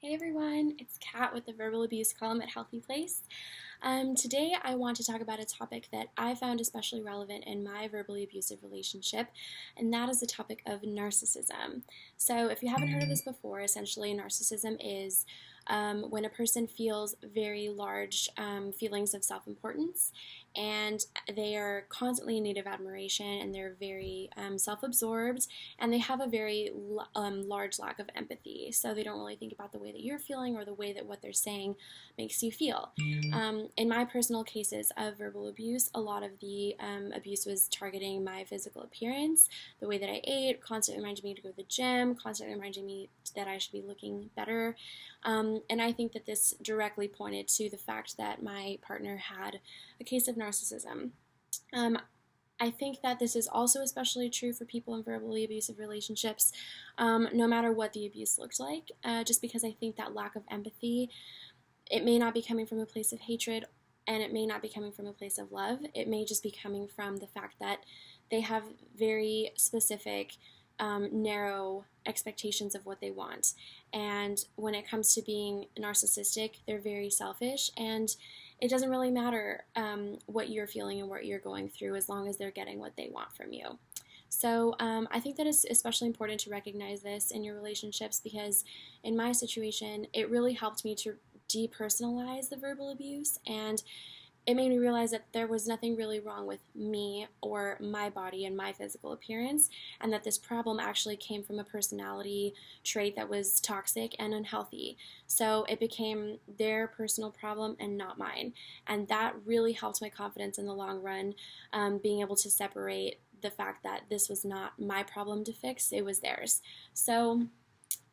Hey everyone, it's Kat with the Verbal Abuse column at HealthyPlace. Today I want to talk about a topic that I found especially relevant in my verbally abusive relationship, and that is the topic of narcissism. So if you haven't heard of this before, essentially narcissism is when a person feels very large feelings of self-importance, and they are constantly in need of admiration, and they're very self-absorbed, and they have a very large lack of empathy. So they don't really think about the way that you're feeling or the way that what they're saying makes you feel. In my personal cases of verbal abuse, a lot of the abuse was targeting my physical appearance, the way that I ate, constantly reminding me to go to the gym, constantly reminding me that I should be looking better. And I think that this directly pointed to the fact that my partner had a case of narcissism. I think that this is also especially true for people in verbally abusive relationships, no matter what the abuse looked like, just because I think that lack of empathy, it may not be coming from a place of hatred, and it may not be coming from a place of love. It may just be coming from the fact that they have very specific, narrow expectations of what they want. And when it comes to being narcissistic, they're very selfish, and it doesn't really matter what you're feeling and what you're going through as long as they're getting what they want from you. So I think that it's especially important to recognize this in your relationships, because in my situation, it really helped me to depersonalize the verbal abuse, and it made me realize that there was nothing really wrong with me or my body and my physical appearance, and that this problem actually came from a personality trait that was toxic and unhealthy. So it became their personal problem and not mine, and that really helped my confidence in the long run, being able to separate the fact that this was not my problem to fix, it was theirs. So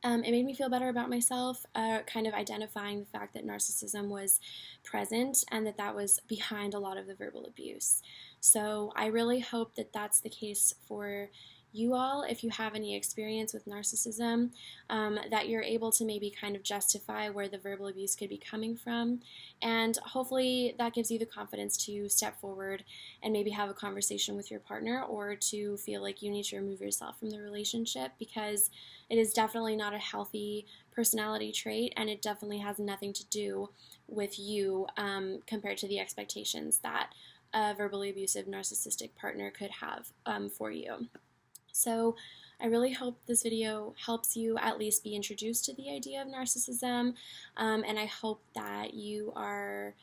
it made me feel better about myself, kind of identifying the fact that narcissism was present and that that was behind a lot of the verbal abuse. So I really hope that that's the case for you all. If you have any experience with narcissism, that you're able to maybe kind of justify where the verbal abuse could be coming from, and hopefully that gives you the confidence to step forward and maybe have a conversation with your partner, or to feel like you need to remove yourself from the relationship, because it is definitely not a healthy personality trait, and it definitely has nothing to do with you compared to the expectations that a verbally abusive narcissistic partner could have for you. So I really hope this video helps you at least be introduced to the idea of narcissism, and I hope that you are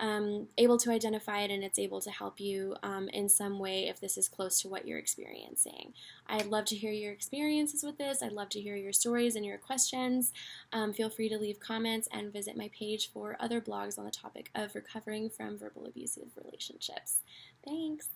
able to identify it, and it's able to help you in some way if this is close to what you're experiencing. I'd love to hear your experiences with this. I'd love to hear your stories and your questions. Feel free to leave comments and visit my page for other blogs on the topic of recovering from verbal abusive relationships. Thanks!